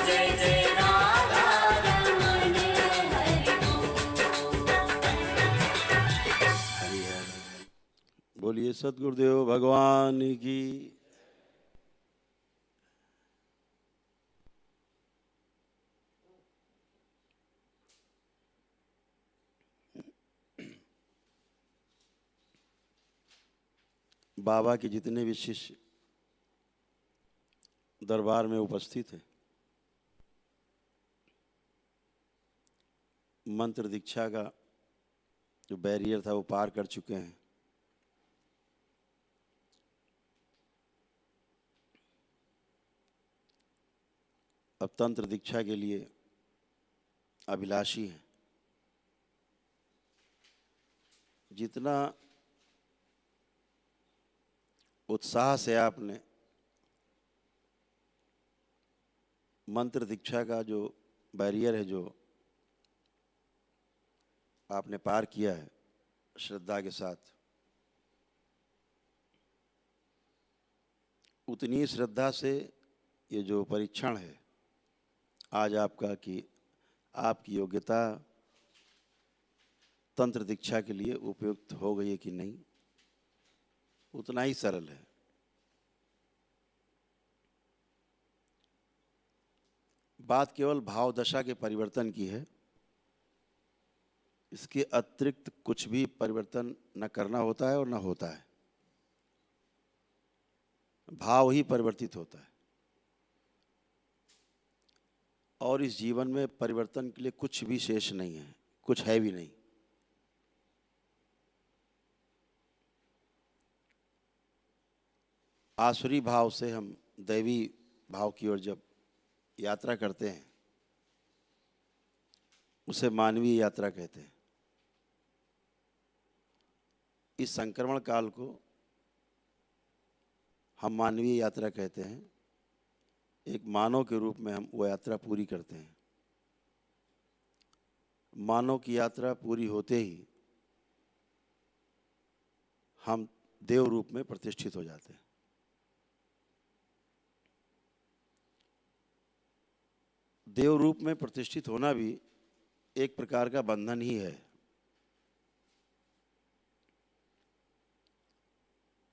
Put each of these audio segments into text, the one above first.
जय जय राधा रमण हरि बोल। हरिहर बोलिए सद्गुरुदेव भगवान की। बाबा के जितने भी शिष्य दरबार में उपस्थित हैं, मंत्र दीक्षा का जो बैरियर था वो पार कर चुके हैं। अब तंत्र दीक्षा के लिए अभिलाषी हैं। जितना उत्साह से आपने मंत्र दीक्षा का जो बैरियर है, जो आपने पार किया है श्रद्धा के साथ, उतनी श्रद्धा से ये जो परीक्षण है आज आपका कि आपकी योग्यता तंत्र दीक्षा के लिए उपयुक्त हो गई है कि नहीं, उतना ही सरल है। बात केवल भाव दशा के परिवर्तन की है। इसके अतिरिक्त कुछ भी परिवर्तन न करना होता है और न होता है। भाव ही परिवर्तित होता है। और इस जीवन में परिवर्तन के लिए कुछ भी शेष नहीं है, कुछ है भी नहीं। आसुरी भाव से हम दैवी भाव की ओर जब यात्रा करते हैं, उसे मानवीय यात्रा कहते हैं। इस संक्रमण काल को हम मानवीय यात्रा कहते हैं। एक मानव के रूप में हम वो यात्रा पूरी करते हैं। मानव की यात्रा पूरी होते ही हम देव रूप में प्रतिष्ठित हो जाते हैं। देव रूप में प्रतिष्ठित होना भी एक प्रकार का बंधन ही है।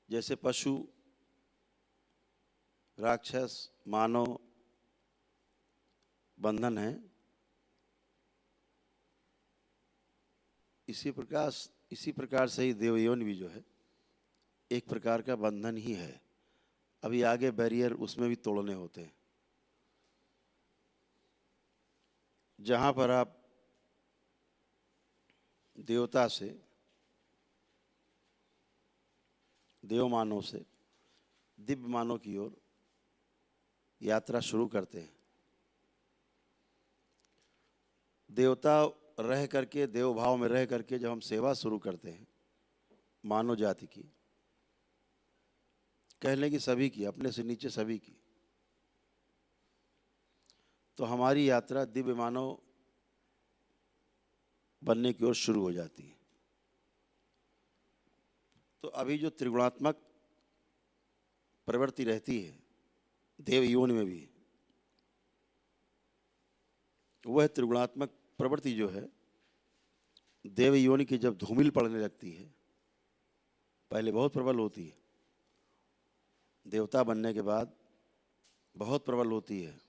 जैसे पशु, राक्षस, मानव बंधन है, इसी प्रकार से ही देवयोनि भी जो है एक प्रकार का बंधन ही है। अभी आगे बैरियर उसमें भी तोड़ने होते हैं। जहाँ पर आप देवता से, देव मानव से दिव्य मानव की ओर यात्रा शुरू करते हैं। देवता रह करके, देव भाव में रह करके जब हम सेवा शुरू करते हैं मानव जाति की, कहने की सभी की, अपने से नीचे सभी की, तो हमारी यात्रा दिव्य मानव बनने की ओर शुरू हो जाती है। तो अभी जो त्रिगुणात्मक प्रवृत्ति रहती है देव योनि में भी, वह त्रिगुणात्मक प्रवृत्ति जो है देव योनि की जब धूमिल पड़ने लगती है, पहले बहुत प्रबल होती है, देवता बनने के बाद बहुत प्रबल होती है,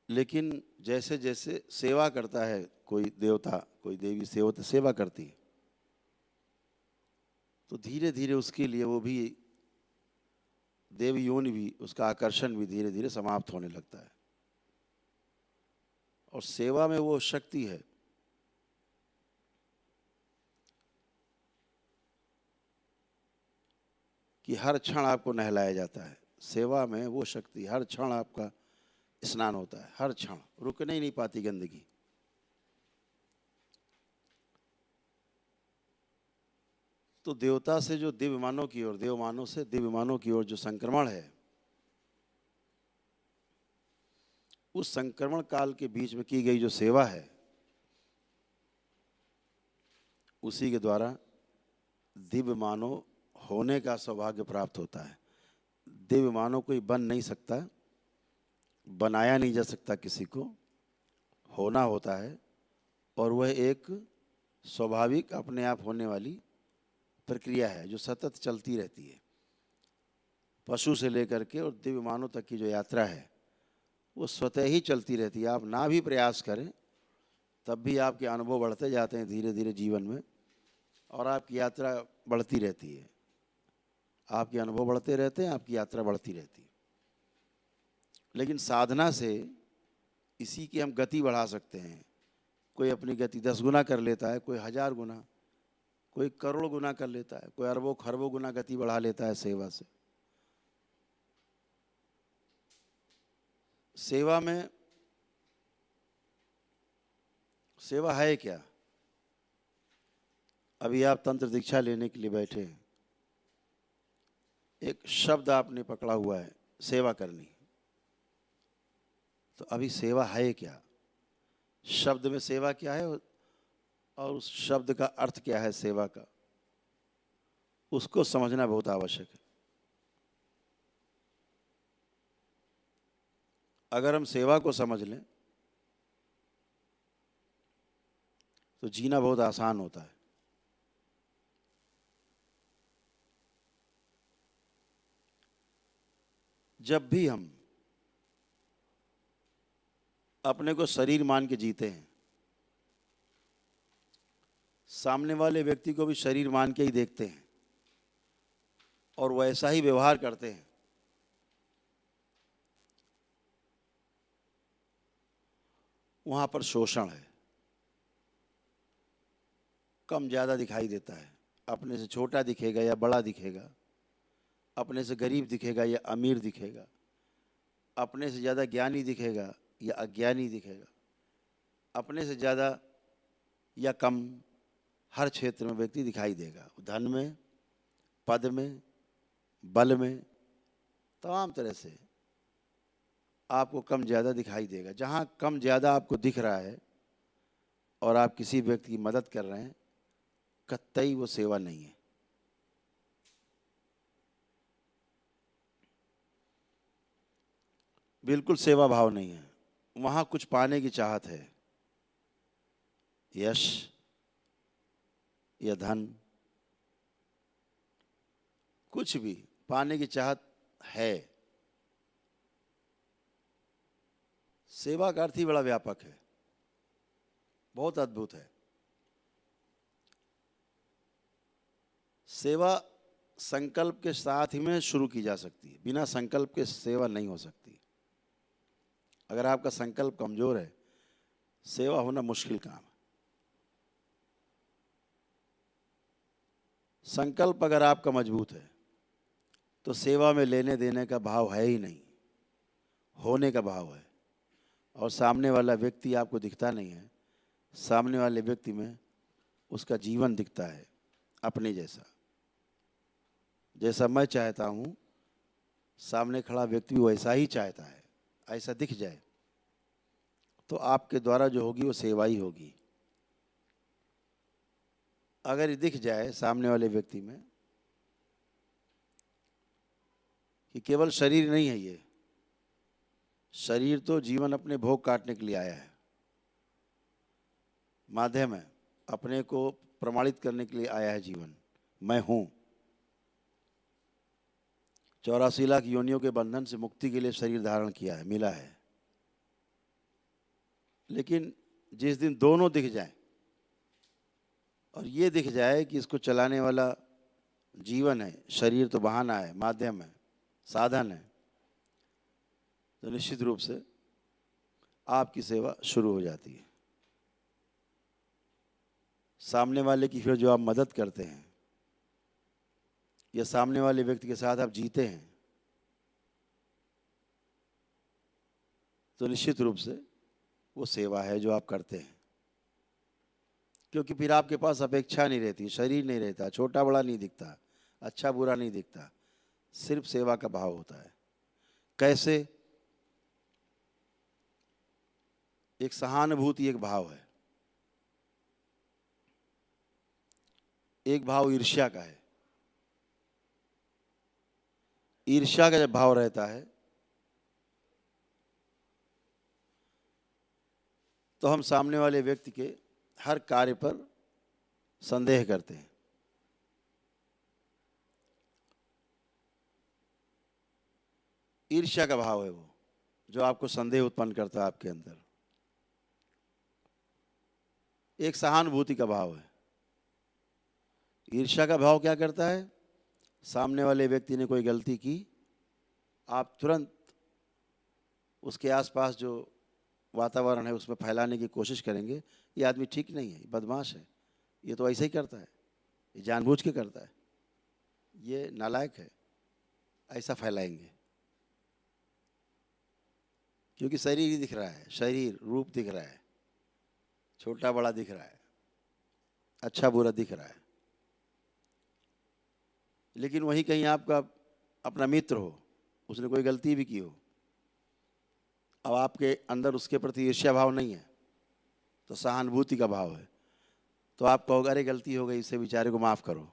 लेकिन जैसे जैसे सेवा करता है कोई देवता, कोई देवी सेवा करती है, तो धीरे धीरे उसके लिए वो भी देव योनि भी, उसका आकर्षण भी धीरे धीरे समाप्त होने लगता है। और सेवा में वो शक्ति है कि हर क्षण आपको नहलाया जाता है। सेवा में वो शक्ति, हर क्षण आपका स्नान होता है, हर क्षण रुकने ही नहीं पाती गंदगी। तो देवता से जो दिव्य मानव की ओर, देव मानव से दिव्य मानव की ओर जो संक्रमण है, उस संक्रमण काल के बीच में की गई जो सेवा है, उसी के द्वारा दिव्य मानव होने का सौभाग्य प्राप्त होता है। दिव्य मानव कोई बन नहीं सकता, बनाया नहीं जा सकता, किसी को होना होता है, और वह एक स्वाभाविक अपने आप होने वाली प्रक्रिया है जो सतत चलती रहती है। पशु से लेकर के और दिव्य मानव तक की जो यात्रा है वो स्वतः ही चलती रहती है। आप ना भी प्रयास करें तब भी आपके अनुभव बढ़ते जाते हैं धीरे धीरे जीवन में, और आपकी यात्रा बढ़ती रहती है। आपके अनुभव बढ़ते रहते हैं, आपकी यात्रा बढ़ती रहती है। लेकिन साधना से इसी की हम गति बढ़ा सकते हैं। कोई अपनी गति 10 गुना कर लेता है, कोई 1000 गुना, कोई करोड़ गुना कर लेता है, कोई अरबों खरबों गुना गति बढ़ा लेता है सेवा से। सेवा में, सेवा है क्या? अभी आप तंत्र दीक्षा लेने के लिए बैठे हैं, एक शब्द आपने पकड़ा हुआ है, सेवा करनी। तो अभी सेवा है क्या? शब्द में सेवा क्या है और उस शब्द का अर्थ क्या है सेवा का, उसको समझना बहुत आवश्यक है। अगर हम सेवा को समझ लें तो जीना बहुत आसान होता है। जब भी हम अपने को शरीर मान के जीते हैं, सामने वाले व्यक्ति को भी शरीर मान के ही देखते हैं और वैसा ही व्यवहार करते हैं, वहां पर शोषण है, कम ज्यादा दिखाई देता है। अपने से छोटा दिखेगा या बड़ा दिखेगा, अपने से गरीब दिखेगा या अमीर दिखेगा, अपने से ज़्यादा ज्ञानी दिखेगा या अज्ञानी दिखेगा, अपने से ज़्यादा या कम, हर क्षेत्र में व्यक्ति दिखाई देगा। धन में, पद में, बल में, तमाम तरह से आपको कम ज़्यादा दिखाई देगा। जहाँ कम ज़्यादा आपको दिख रहा है और आप किसी व्यक्ति की मदद कर रहे हैं, कतई वो सेवा नहीं है। बिल्कुल सेवा भाव नहीं है। वहाँ कुछ पाने की चाहत है, यश या धन, कुछ भी पाने की चाहत है। सेवा का अर्थ ही बड़ा व्यापक है, बहुत अद्भुत है। सेवा संकल्प के साथ ही में शुरू की जा सकती है, बिना संकल्प के सेवा नहीं हो सकती। अगर आपका संकल्प कमजोर है, सेवा होना मुश्किल काम है। संकल्प अगर आपका मजबूत है तो सेवा में लेने देने का भाव है ही नहीं, होने का भाव है। और सामने वाला व्यक्ति आपको दिखता नहीं है, सामने वाले व्यक्ति में उसका जीवन दिखता है अपने जैसा। जैसा मैं चाहता हूँ सामने खड़ा व्यक्ति वैसा ही चाहता है, ऐसा दिख जाए तो आपके द्वारा जो होगी वो सेवा ही होगी। अगर ये दिख जाए सामने वाले व्यक्ति में कि केवल शरीर नहीं है, ये शरीर तो जीवन अपने भोग काटने के लिए आया है, माध्यम है, अपने को प्रमाणित करने के लिए आया है जीवन। मैं हूं 84 लाख योनियों के बंधन से मुक्ति के लिए शरीर धारण किया है, मिला है। लेकिन जिस दिन दोनों दिख जाए और ये दिख जाए कि इसको चलाने वाला जीवन है, शरीर तो बहाना है, माध्यम है, साधन है, तो निश्चित रूप से आपकी सेवा शुरू हो जाती है। सामने वाले की फिर जो आप मदद करते हैं या सामने वाले व्यक्ति के साथ आप जीते हैं, तो निश्चित रूप से वो सेवा है जो आप करते हैं। क्योंकि फिर आपके पास अपेक्षा नहीं रहती, शरीर नहीं रहता, छोटा बड़ा नहीं दिखता, अच्छा बुरा नहीं दिखता, सिर्फ सेवा का भाव होता है। कैसे? एक सहानुभूति एक भाव है, एक भाव ईर्ष्या का है। ईर्ष्या का जब भाव रहता है तो हम सामने वाले व्यक्ति के हर कार्य पर संदेह करते हैं। ईर्ष्या का भाव है वो जो आपको संदेह उत्पन्न करता है आपके अंदर। एक सहानुभूति का भाव है। ईर्ष्या का भाव क्या करता है? सामने वाले व्यक्ति ने कोई गलती की, आप तुरंत उसके आसपास जो वातावरण है उसमें फैलाने की कोशिश करेंगे, ये आदमी ठीक नहीं है, ये बदमाश है, ये तो ऐसे ही करता है, ये जानबूझ के करता है, ये नालायक है, ऐसा फैलाएंगे। क्योंकि शरीर ही दिख रहा है, शरीर रूप दिख रहा है, छोटा बड़ा दिख रहा है, अच्छा बुरा दिख रहा है। लेकिन वहीं कहीं आपका अपना मित्र हो, उसने कोई गलती भी की हो, अब आपके अंदर उसके प्रति ईर्ष्या भाव नहीं है तो सहानुभूति का भाव है, तो आप कहोगे अरे गलती हो गई, इससे बेचारे को माफ़ करो,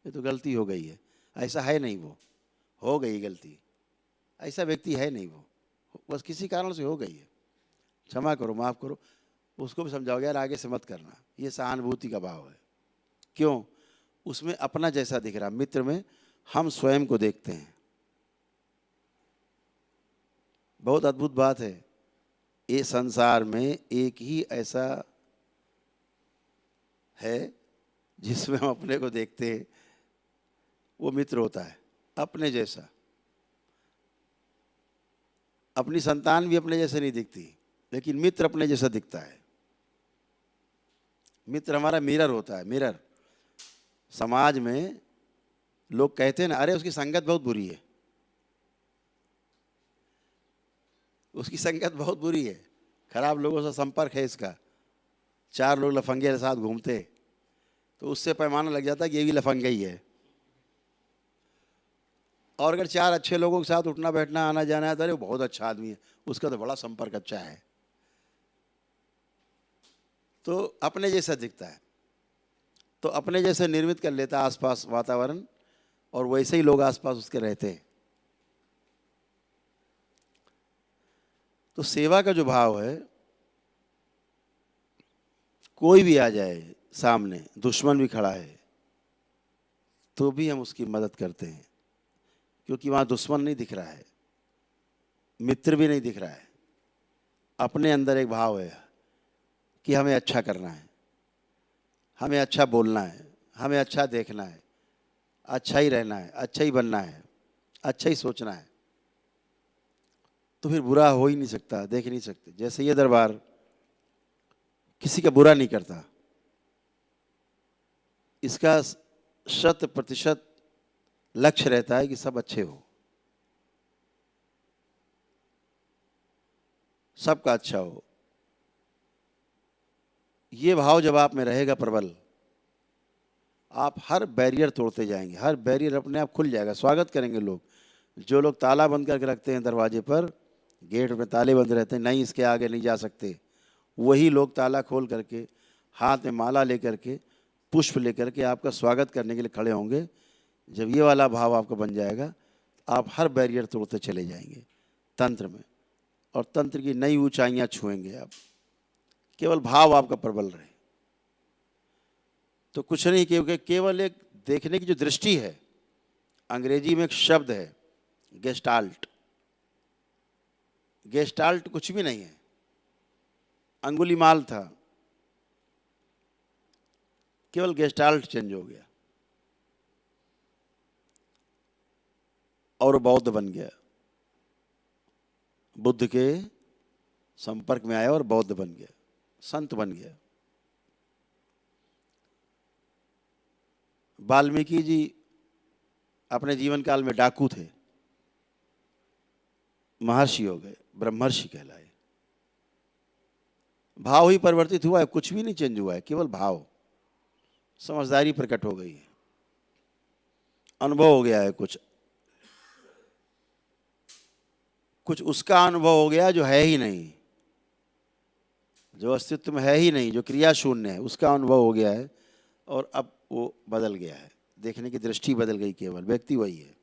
ये तो गलती हो गई है। ऐसा है नहीं, वो हो गई गलती, ऐसा व्यक्ति है नहीं, वो बस किसी कारण से हो गई है, क्षमा करो, माफ़ करो। उसको भी समझाओगे यार आगे से मत करना, ये सहानुभूति का भाव है। क्यों? उसमें अपना जैसा दिख रहा, मित्र में हम स्वयं को देखते हैं। बहुत अद्भुत बात है, ये संसार में एक ही ऐसा है जिसमें हम अपने को देखते हैं, वो मित्र होता है, अपने जैसा। अपनी संतान भी अपने जैसे नहीं दिखती, लेकिन मित्र अपने जैसा दिखता है। मित्र हमारा मिरर होता है, मिरर। समाज में लोग कहते हैं ना, अरे उसकी संगत बहुत बुरी है, उसकी संगत बहुत बुरी है, खराब लोगों से संपर्क है इसका, 4 लोग लफंगे के साथ घूमते, तो उससे पैमाना लग जाता है कि ये भी लफंगा ही है। और अगर 4 अच्छे लोगों के साथ उठना बैठना आना जाना है तो अरे वो बहुत अच्छा आदमी है, उसका तो बड़ा संपर्क अच्छा है। तो अपने जैसा दिखता है, तो अपने जैसे निर्मित कर लेता आसपास वातावरण, और वैसे ही लोग आसपास उसके रहते हैं। तो सेवा का जो भाव है, कोई भी आ जाए सामने, दुश्मन भी खड़ा है तो भी हम उसकी मदद करते हैं, क्योंकि वहाँ दुश्मन नहीं दिख रहा है, मित्र भी नहीं दिख रहा है। अपने अंदर एक भाव है कि हमें अच्छा करना है, हमें अच्छा बोलना है, हमें अच्छा देखना है, अच्छा ही रहना है, अच्छा ही बनना है, अच्छा ही सोचना है, तो फिर बुरा हो ही नहीं सकता, देख नहीं सकते। जैसे ये दरबार किसी का बुरा नहीं करता, इसका 100% लक्ष्य रहता है कि सब अच्छे हो, सबका अच्छा हो। ये भाव जब आप में रहेगा प्रबल, आप हर बैरियर तोड़ते जाएंगे, हर बैरियर अपने आप खुल जाएगा, स्वागत करेंगे लोग। जो लोग ताला बंद करके रखते हैं दरवाजे पर, गेट में ताले बंद रहते हैं, नहीं इसके आगे नहीं जा सकते, वही लोग ताला खोल करके, हाथ में माला लेकर के, पुष्प लेकर के आपका स्वागत करने के लिए खड़े होंगे। जब ये वाला भाव आपका बन जाएगा, आप हर बैरियर तोड़ते चले जाएंगे तंत्र में, और तंत्र की नई ऊंचाइयां छुएंगे आप। केवल भाव आपका प्रबल रहे तो कुछ नहीं, क्योंकि केवल एक देखने की जो दृष्टि है, अंग्रेजी में एक शब्द है गेस्टाल्ट। गेस्टाल्ट कुछ भी नहीं है, अंगुलीमाल था, केवल गेस्टाल्ट चेंज हो गया और बौद्ध बन गया, बुद्ध के संपर्क में आया और बौद्ध बन गया, संत बन गया। वाल्मीकि जी अपने जीवन काल में डाकू थे, महर्षि हो गए, ब्रह्मर्षि कहलाए। भाव ही परिवर्तित हुआ है, कुछ भी नहीं चेंज हुआ है, केवल भाव। समझदारी प्रकट हो गई है, अनुभव हो गया है, कुछ उसका अनुभव हो गया जो है ही नहीं, जो अस्तित्व में है ही नहीं, जो क्रिया शून्य है, उसका अनुभव हो गया है, और अब वो बदल गया है, देखने की दृष्टि बदल गई, केवल व्यक्ति वही है।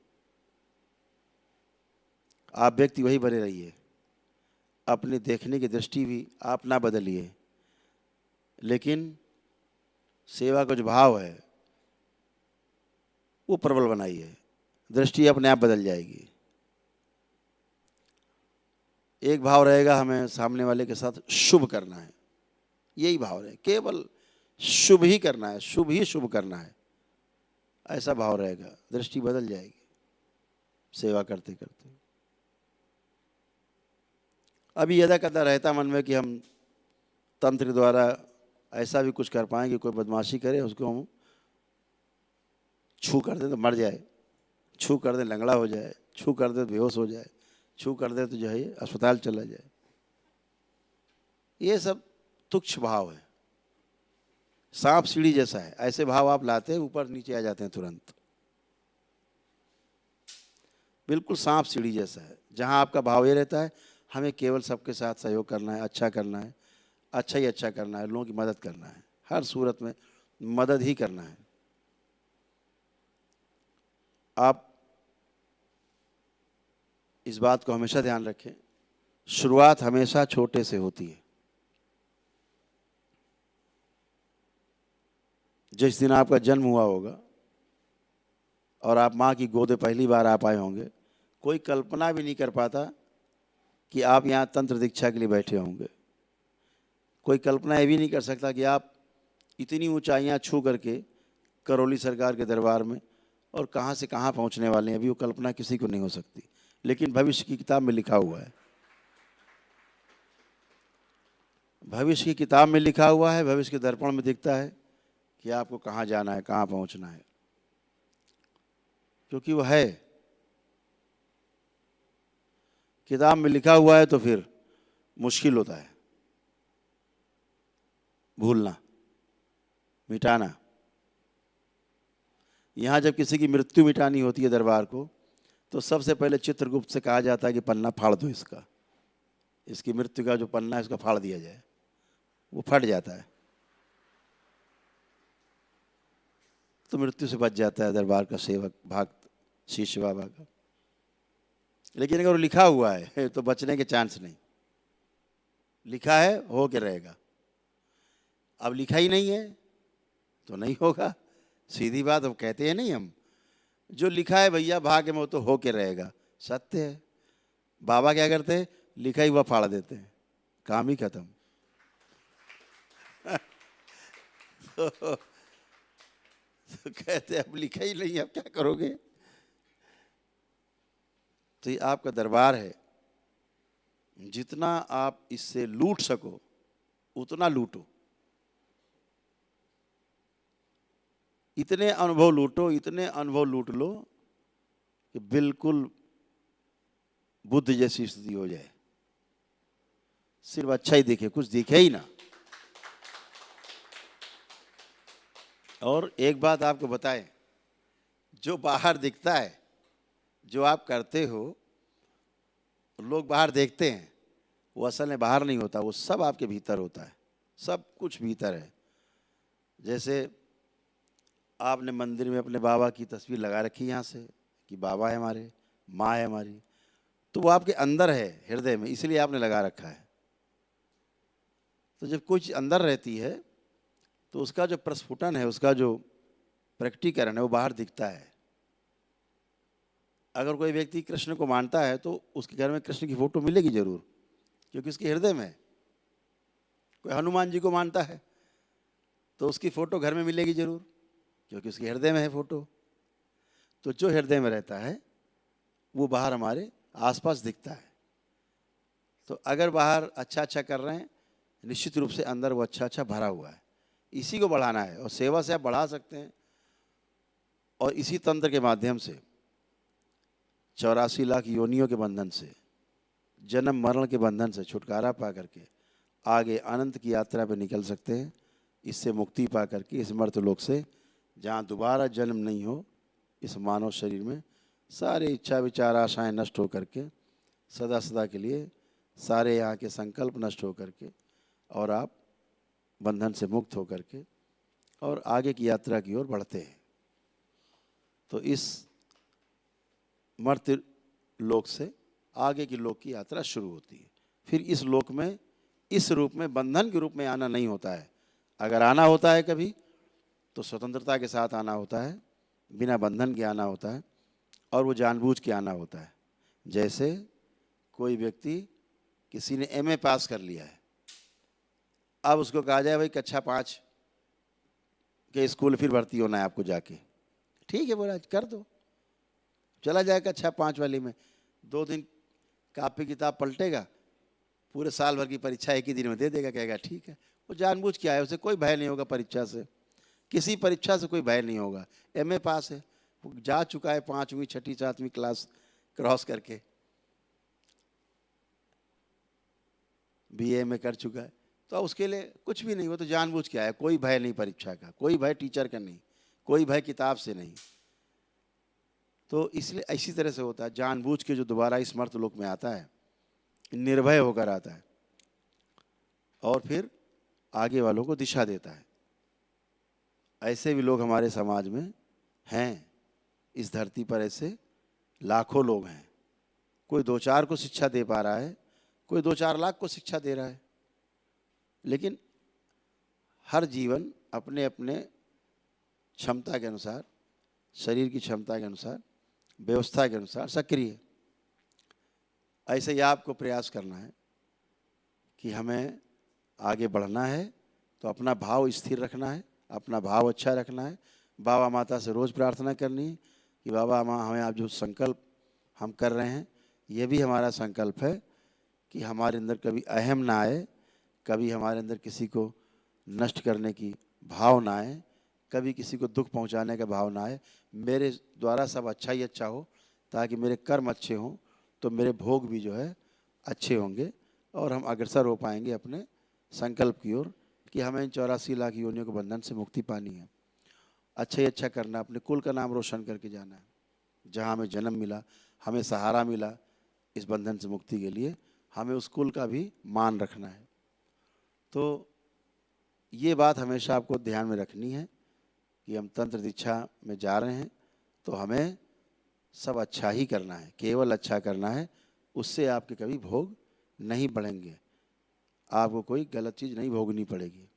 आप व्यक्ति वही बने रहिए, अपनी देखने की दृष्टि भी आप ना बदलिए, लेकिन सेवा का जो भाव है वो प्रबल बनाइए, दृष्टि अपने आप बदल जाएगी। एक भाव रहेगा, हमें सामने वाले के साथ शुभ करना है, यही भाव रहे, केवल शुभ ही करना है, शुभ ही शुभ करना है, ऐसा भाव रहेगा, दृष्टि बदल जाएगी सेवा करते करते। अभी यदा कदा रहता मन में कि हम तंत्र द्वारा ऐसा भी कुछ कर पाएं कि कोई बदमाशी करे उसको हम छू कर दें तो मर जाए, छू कर दें लंगड़ा हो जाए, छू कर दे तो बेहोश हो जाए, छू कर दे तो जो है अस्पताल चला जाए। ये सब तुच्छ भाव है, सांप सीढ़ी जैसा है, ऐसे भाव आप लाते हैं ऊपर नीचे आ जाते हैं तुरंत। बिल्कुल सांप सीढ़ी जैसा है, जहां आपका भाव ये रहता है हमें केवल सबके साथ सहयोग करना है, अच्छा करना है, अच्छा ही अच्छा करना है, लोगों की मदद करना है, हर सूरत में मदद ही करना है। आप इस बात को हमेशा ध्यान रखें, शुरुआत हमेशा छोटे से होती है। जिस दिन आपका जन्म हुआ होगा और आप माँ की गोद में पहली बार आप आए होंगे, कोई कल्पना भी नहीं कर पाता कि आप यहाँ तंत्र दीक्षा के लिए बैठे होंगे। कोई कल्पना ये भी नहीं कर सकता कि आप इतनी ऊंचाइयाँ छू करके करौली सरकार के दरबार में और कहाँ से कहाँ पहुँचने वाले हैं, अभी वो कल्पना किसी को नहीं हो सकती। लेकिन भविष्य की किताब में लिखा हुआ है, भविष्य की किताब में लिखा हुआ है, भविष्य के दर्पण में दिखता है कि आपको कहाँ जाना है, कहाँ पहुँचना है, क्योंकि वो है किताब में लिखा हुआ है। तो फिर मुश्किल होता है भूलना, मिटाना। यहाँ जब किसी की मृत्यु मिटानी होती है दरबार को, तो सबसे पहले चित्रगुप्त से कहा जाता है कि पन्ना फाड़ दो इसका, इसकी मृत्यु का जो पन्ना है इसका फाड़ दिया जाए। वो फट जाता है तो मृत्यु से बच जाता है दरबार का सेवक भक्त शिष्य बाबा का। लेकिन अगर वो लिखा हुआ है तो बचने के चांस नहीं, लिखा है हो के रहेगा। अब लिखा ही नहीं है तो नहीं होगा, सीधी बात। अब कहते हैं नहीं हम, जो लिखा है भैया भाग्य में वो तो हो के रहेगा, सत्य है। बाबा क्या करते हैं, लिखा ही हुआ फाड़ देते हैं, काम ही खत्म। तो कहते हैं अब लिखा ही नहीं, अब क्या करोगे। तो ये आपका दरबार है, जितना आप इससे लूट सको उतना लूटो, इतने अनुभव लूटो, इतने अनुभव लूट लो कि बिल्कुल बुद्ध जैसी स्थिति हो जाए, सिर्फ अच्छा ही दिखे, कुछ दिखे ही ना। और एक बात आपको बताएं, जो बाहर दिखता है, जो आप करते हो, लोग बाहर देखते हैं, वो असल में बाहर नहीं होता, वो सब आपके भीतर होता है, सब कुछ भीतर है। जैसे आपने मंदिर में अपने बाबा की तस्वीर लगा रखी यहाँ से कि बाबा है हमारे, माँ है हमारी, तो वो आपके अंदर है, हृदय में, इसलिए आपने लगा रखा है। तो जब कोई चीज़ अंदर रहती है तो उसका जो प्रस्फुटन है, उसका जो प्रकटीकरण है, वो बाहर दिखता है। अगर कोई व्यक्ति कृष्ण को मानता है तो उसके घर में कृष्ण की फोटो मिलेगी जरूर, क्योंकि उसके हृदय में है। कोई हनुमान जी को मानता है तो उसकी फोटो घर में मिलेगी जरूर, क्योंकि उसके हृदय में है फोटो। तो जो हृदय में रहता है वो बाहर हमारे आसपास दिखता है। तो अगर बाहर अच्छा अच्छा कर रहे हैं, निश्चित रूप से अंदर वो अच्छा अच्छा भरा हुआ है, इसी को बढ़ाना है। और सेवा से आप बढ़ा सकते हैं, और इसी तंत्र के माध्यम से 84 लाख योनियों के बंधन से, जन्म मरण के बंधन से छुटकारा पा करके आगे अनंत की यात्रा पर निकल सकते हैं। इससे मुक्ति पा करके इस मर्त्यलोक से, जहाँ दोबारा जन्म नहीं हो, इस मानव शरीर में सारे इच्छा विचार आशाएं नष्ट हो करके सदा सदा के लिए सारे यहाँ के संकल्प नष्ट हो करके, और आप बंधन से मुक्त हो करके और आगे की यात्रा की ओर बढ़ते हैं। तो इस मर्त्य लोक से आगे की लोक की यात्रा शुरू होती है। फिर इस लोक में इस रूप में बंधन के रूप में आना नहीं होता है। अगर आना होता है कभी तो स्वतंत्रता के साथ आना होता है, बिना बंधन के आना होता है, और वो जानबूझ के आना होता है। जैसे कोई व्यक्ति, किसी ने एमए पास कर लिया है, अब उसको कहा जाए भाई कक्षा 5 के स्कूल फिर भर्ती होना है आपको जाके, ठीक है बोला कर दो, चला जाए कक्षा 5 वाली में, 2 दिन कापी किताब पलटेगा, पूरे साल भर की परीक्षा एक ही दिन में दे देगा, कहेगा ठीक है। वो जानबूझ के आया, उसे कोई भय नहीं होगा परीक्षा से, किसी परीक्षा से कोई भय नहीं होगा। एमए पास है, वो जा चुका है 5वीं 6ठी 7वीं क्लास क्रॉस करके, बीए में कर चुका है, तो अब उसके लिए कुछ भी नहीं, वो तो जानबूझ के आया, कोई भय नहीं परीक्षा का, कोई भय टीचर का नहीं, कोई भय किताब से नहीं। तो इसलिए इसी तरह से होता है, जानबूझ के जो दोबारा इस मर्त्यलोक में आता है निर्भय होकर आता है और फिर आगे वालों को दिशा देता है। ऐसे भी लोग हमारे समाज में हैं, इस धरती पर ऐसे लाखों लोग हैं। कोई 2-4 को शिक्षा दे पा रहा है, कोई 2-4 लाख को शिक्षा दे रहा है, लेकिन हर जीवन अपने अपने क्षमता के अनुसार, शरीर की क्षमता के अनुसार, व्यवस्था के अनुसार सक्रिय है। ऐसे ही आपको प्रयास करना है कि हमें आगे बढ़ना है तो अपना भाव स्थिर रखना है, अपना भाव अच्छा रखना है। बाबा माता से रोज़ प्रार्थना करनी है कि बाबा माँ हमें आप जो संकल्प हम कर रहे हैं, ये भी हमारा संकल्प है कि हमारे अंदर कभी अहम ना आए, कभी हमारे अंदर किसी को नष्ट करने की भाव ना आए, कभी किसी को दुख पहुंचाने का भाव ना आए। मेरे द्वारा सब अच्छा ही अच्छा हो, ताकि मेरे कर्म अच्छे हों तो मेरे भोग भी जो है अच्छे होंगे और हम अग्रसर हो पाएंगे अपने संकल्प की ओर कि हमें इन 84 लाख योनियों के बंधन से मुक्ति पानी है। अच्छा ही अच्छा करना, अपने कुल का नाम रोशन करके जाना है। जहाँ हमें जन्म मिला, हमें सहारा मिला इस बंधन से मुक्ति के लिए, हमें उस कुल का भी मान रखना है। तो ये बात हमेशा आपको ध्यान में रखनी है कि हम तंत्र दीक्षा में जा रहे हैं तो हमें सब अच्छा ही करना है, केवल अच्छा करना है, उससे आपके कभी भोग नहीं बढ़ेंगे, आपको कोई गलत चीज़ नहीं भोगनी पड़ेगी।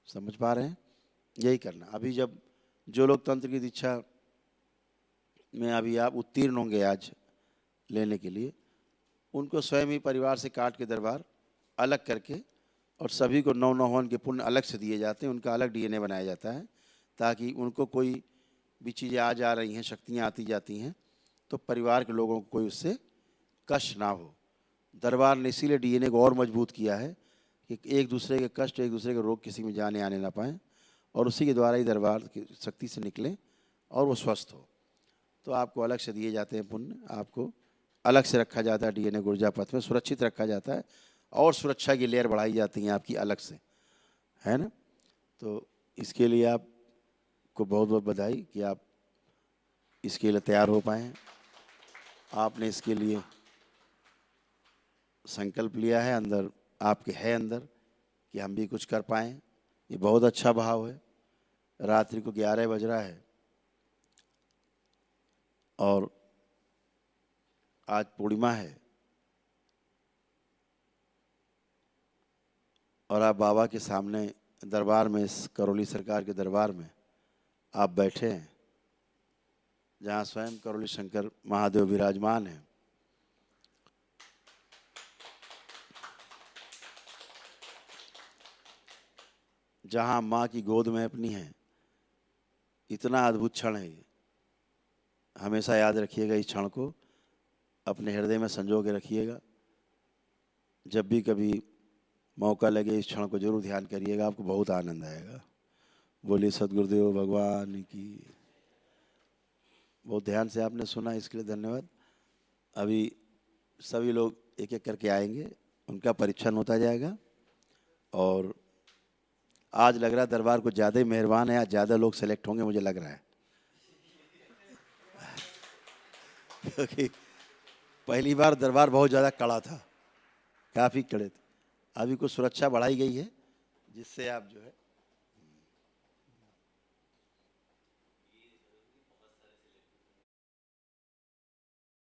समझ पा रहे हैं? यही करना। अभी जब जो लोग तंत्र की दीक्षा में अभी आप उत्तीर्ण होंगे आज लेने के लिए, उनको स्वयं ही परिवार से काट के दरबार अलग करके और सभी को 9 के पुण्य अलग से दिए जाते हैं, उनका अलग डीएनए बनाया जाता है, ताकि उनको कोई भी चीज़ें आ जा रही हैं, शक्तियाँ आती जाती हैं, तो परिवार के लोगों को कोई उससे कष्ट ना हो। दरबार ने इसीलिए डीएनए को और मजबूत किया है कि एक दूसरे के कष्ट, एक दूसरे के रोग किसी में जाने आने ना पाएँ, और उसी के द्वारा ही दरबार की शक्ति से निकलें और वो स्वस्थ हो। तो आपको अलग से दिए जाते हैं पुण्य, आपको अलग से रखा जाता है, डीएनए गुर्जा पथ में सुरक्षित रखा जाता है और सुरक्षा की लेयर बढ़ाई जाती है आपकी अलग से, है ना। तो इसके लिए आपको बहुत बहुत बधाई कि आप इसके लिए तैयार हो पाए। आपने इसके लिए संकल्प लिया है, अंदर आपके है अंदर कि हम भी कुछ कर पाएँ। ये बहुत अच्छा भाव है। रात्रि को 11 बज रहा है और आज पूर्णिमा है और आप बाबा के सामने दरबार में, इस करौली सरकार के दरबार में आप बैठे हैं, जहाँ स्वयं करौली शंकर महादेव विराजमान हैं। जहाँ माँ की गोद में अपनी हैं। इतना अद्भुत क्षण है ये, हमेशा याद रखिएगा इस क्षण को, अपने हृदय में संजो के रखिएगा। जब भी कभी मौका लगे इस क्षण को जरूर ध्यान करिएगा, आपको बहुत आनंद आएगा। बोलिए सद्गुरुदेव भगवान की। बहुत ध्यान से आपने सुना, इसके लिए धन्यवाद। अभी सभी लोग एक एक करके आएंगे, उनका परीक्षण होता जाएगा। और आज लग रहा है दरबार को ज़्यादा ही मेहरबान है, आज ज़्यादा लोग सेलेक्ट होंगे मुझे लग रहा है, क्योंकि पहली बार दरबार बहुत ज़्यादा कड़ा था, काफ़ी कड़े थे। अभी कुछ सुरक्षा बढ़ाई गई है जिससे आप जो है